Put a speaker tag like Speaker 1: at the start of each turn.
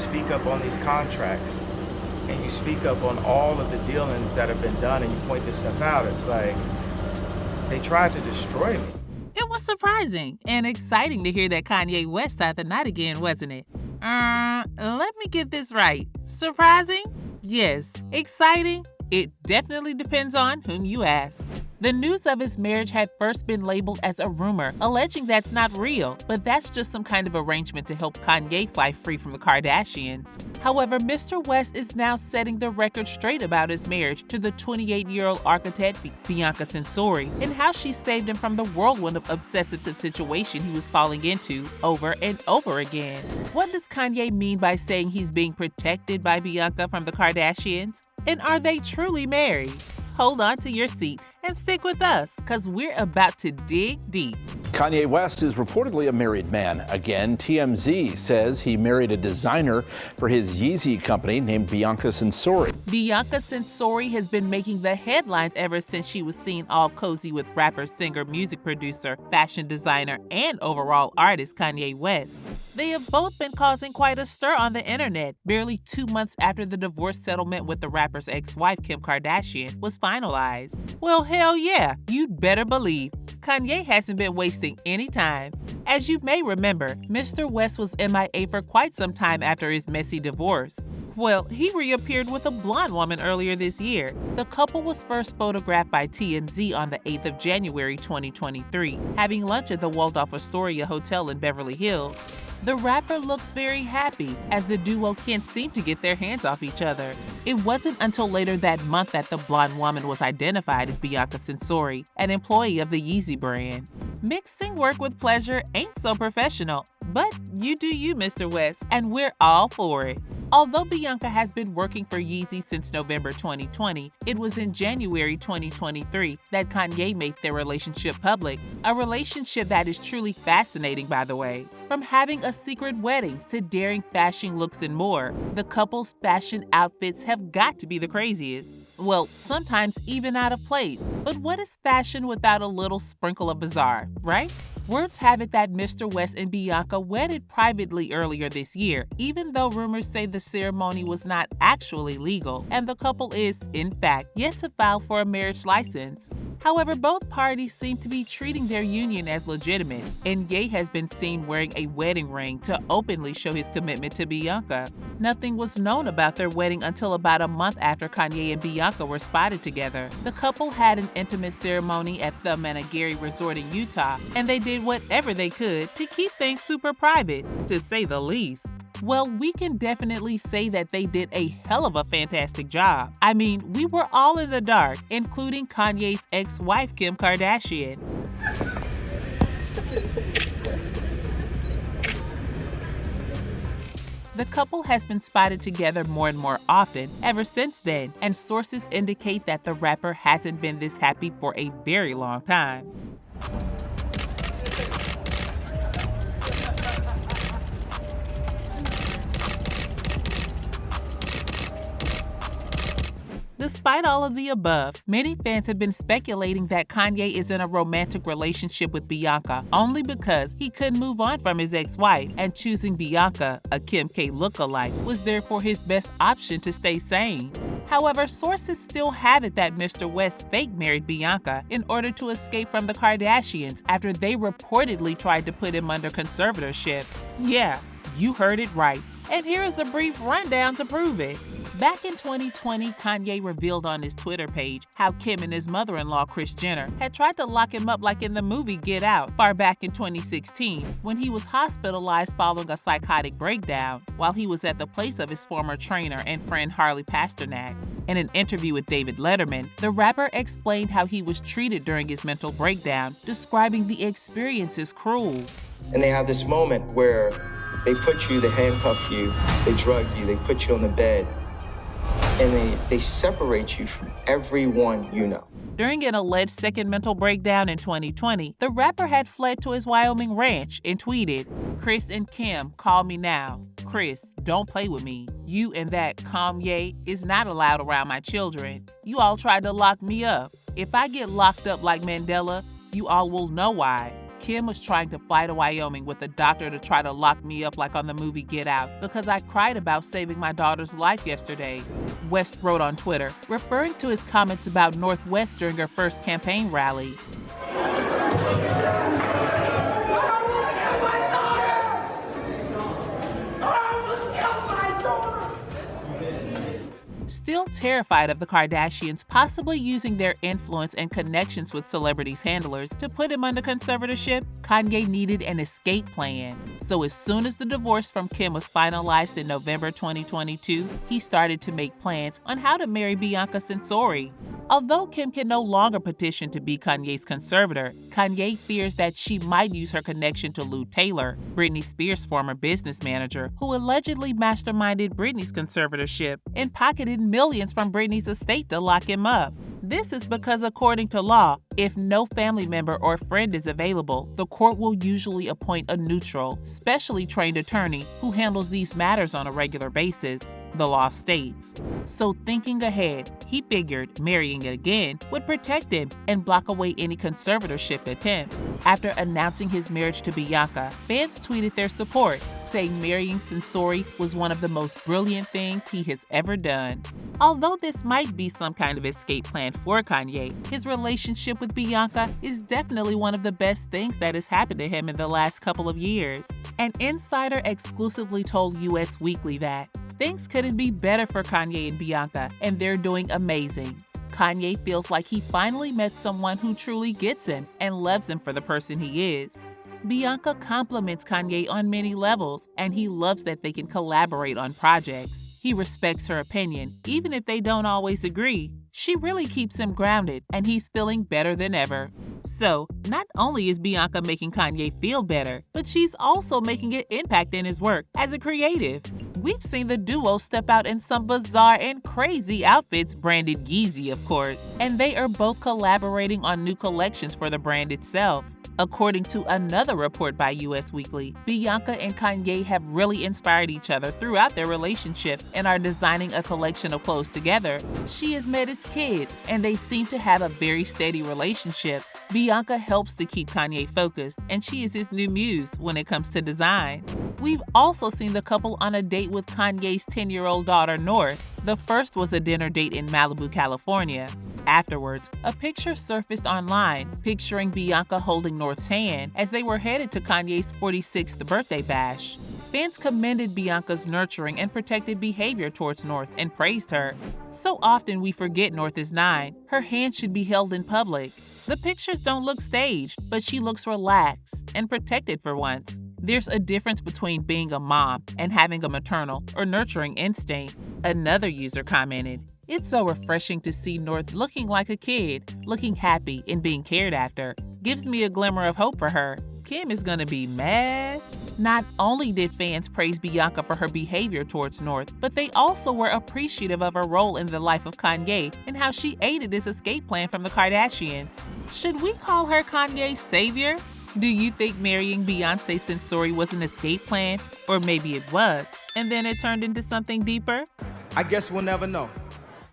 Speaker 1: speak up on these contracts and you speak up on all of the dealings that have been done and you point this stuff out, it's like they tried to destroy me.
Speaker 2: It was surprising and exciting to hear that Kanye West tied the knot again, wasn't it? Let me get this right. Surprising? Yes. Exciting? It definitely depends on whom you ask. The news of his marriage had first been labeled as a rumor, alleging that's not real, but that's just some kind of arrangement to help Kanye fly free from the Kardashians. However, Mr. West is now setting the record straight about his marriage to the 28-year-old architect Bianca Censori and how she saved him from the whirlwind of obsessive situation he was falling into over and over again. What does Kanye mean by saying he's being protected by Bianca from the Kardashians? And are they truly married? Hold on to your seat and stick with us, because we're about to dig deep.
Speaker 3: Kanye West is reportedly a married man. Again, TMZ says he married a designer for his Yeezy company named Bianca Censori.
Speaker 2: Bianca Censori has been making the headlines ever since she was seen all cozy with rapper, singer, music producer, fashion designer, and overall artist Kanye West. They have both been causing quite a stir on the internet, barely 2 months after the divorce settlement with the rapper's ex-wife Kim Kardashian was finalized. Well, hell yeah, you'd better believe. Kanye hasn't been wasting any time. As you may remember, Mr. West was MIA for quite some time after his messy divorce. Well, he reappeared with a blonde woman earlier this year. The couple was first photographed by TMZ on the 8th of January 2023, having lunch at the Waldorf Astoria Hotel in Beverly Hills. The rapper looks very happy, as the duo can't seem to get their hands off each other. It wasn't until later that month that the blonde woman was identified as Bianca Censori, an employee of the Yeezy brand. Mixing work with pleasure ain't so professional, but you do you, Mr. West, and we're all for it. Although Bianca has been working for Yeezy since November 2020, it was in January 2023 that Kanye made their relationship public, a relationship that is truly fascinating, by the way. From having a secret wedding to daring fashion looks and more, the couple's fashion outfits have got to be the craziest. Well, sometimes even out of place. But what is fashion without a little sprinkle of bizarre, right? Words have it that Mr. West and Bianca wedded privately earlier this year, even though rumors say the ceremony was not actually legal, and the couple is, in fact, yet to file for a marriage license. However, both parties seem to be treating their union as legitimate, and Ye has been seen wearing a wedding ring to openly show his commitment to Bianca. Nothing was known about their wedding until about a month after Kanye and Bianca were spotted together. The couple had an intimate ceremony at the Managary Resort in Utah, and they did whatever they could to keep things super private, to say the least. Well, we can definitely say that they did a hell of a fantastic job. I mean, we were all in the dark, including Kanye's ex-wife, Kim Kardashian. The couple has been spotted together more and more often ever since then, and sources indicate that the rapper hasn't been this happy for a very long time. Despite all of the above, many fans have been speculating that Kanye is in a romantic relationship with Bianca only because he couldn't move on from his ex-wife, and choosing Bianca, a Kim K lookalike, was therefore his best option to stay sane. However, sources still have it that Mr. West fake married Bianca in order to escape from the Kardashians after they reportedly tried to put him under conservatorship. Yeah, you heard it right. And here is a brief rundown to prove it. Back in 2020, Kanye revealed on his Twitter page how Kim and his mother-in-law, Kris Jenner, had tried to lock him up like in the movie Get Out far back in 2016 when he was hospitalized following a psychotic breakdown while he was at the place of his former trainer and friend Harley Pasternak. In an interview with David Letterman, the rapper explained how he was treated during his mental breakdown, describing the experience as cruel.
Speaker 1: And they have this moment where they put you, they handcuff you, they drug you, they put you on the bed, and they separate you from everyone you know.
Speaker 2: During an alleged second mental breakdown in 2020, the rapper had fled to his Wyoming ranch and tweeted, "Kris and Kim, call me now. Kris, don't play with me. You and that Kanye is not allowed around my children. You all tried to lock me up. If I get locked up like Mandela, you all will know why. Kim was trying to fly to Wyoming with a doctor to try to lock me up like on the movie Get Out because I cried about saving my daughter's life yesterday," West wrote on Twitter, referring to his comments about North West during her first campaign rally. Still terrified of the Kardashians possibly using their influence and connections with celebrities' handlers to put him under conservatorship, Kanye needed an escape plan. So as soon as the divorce from Kim was finalized in November 2022, he started to make plans on how to marry Bianca Censori. Although Kim can no longer petition to be Kanye's conservator, Kanye fears that she might use her connection to Lou Taylor, Britney Spears' former business manager, who allegedly masterminded Britney's conservatorship and pocketed millions from Britney's estate to lock him up. This is because, according to law, if no family member or friend is available, the court will usually appoint a neutral, specially trained attorney who handles these matters on a regular basis, the law states. So thinking ahead, he figured marrying again would protect him and block away any conservatorship attempt. After announcing his marriage to Bianca, fans tweeted their support, saying marrying Censori was one of the most brilliant things he has ever done. Although this might be some kind of escape plan for Kanye, his relationship with Bianca is definitely one of the best things that has happened to him in the last couple of years. An insider exclusively told US Weekly that things couldn't be better for Kanye and Bianca, and they're doing amazing. Kanye feels like he finally met someone who truly gets him and loves him for the person he is. Bianca compliments Kanye on many levels, and he loves that they can collaborate on projects. He respects her opinion, even if they don't always agree. She really keeps him grounded, and he's feeling better than ever. So, not only is Bianca making Kanye feel better, but she's also making an impact in his work as a creative. We've seen the duo step out in some bizarre and crazy outfits branded Yeezy, of course, and they are both collaborating on new collections for the brand itself. According to another report by US Weekly, Bianca and Kanye have really inspired each other throughout their relationship and are designing a collection of clothes together. She has met his kids, and they seem to have a very steady relationship. Bianca helps to keep Kanye focused, and she is his new muse when it comes to design. We've also seen the couple on a date with Kanye's 10-year-old daughter, North. The first was a dinner date in Malibu, California. Afterwards, a picture surfaced online picturing Bianca holding North's hand as they were headed to Kanye's 46th birthday bash. Fans commended Bianca's nurturing and protective behavior towards North and praised her. So often we forget North is 9. Her hand should be held in public. The pictures don't look staged, but she looks relaxed and protected for once. There's a difference between being a mom and having a maternal or nurturing instinct. Another user commented, "It's so refreshing to see North looking like a kid, looking happy and being cared after. Gives me a glimmer of hope for her. Kim is gonna be mad." Not only did fans praise Bianca for her behavior towards North, but they also were appreciative of her role in the life of Kanye and how she aided his escape plan from the Kardashians. Should we call her Kanye's savior? Do you think marrying Bianca Censori was an escape plan? Or maybe it was, and then it turned into something deeper?
Speaker 4: I guess we'll never know.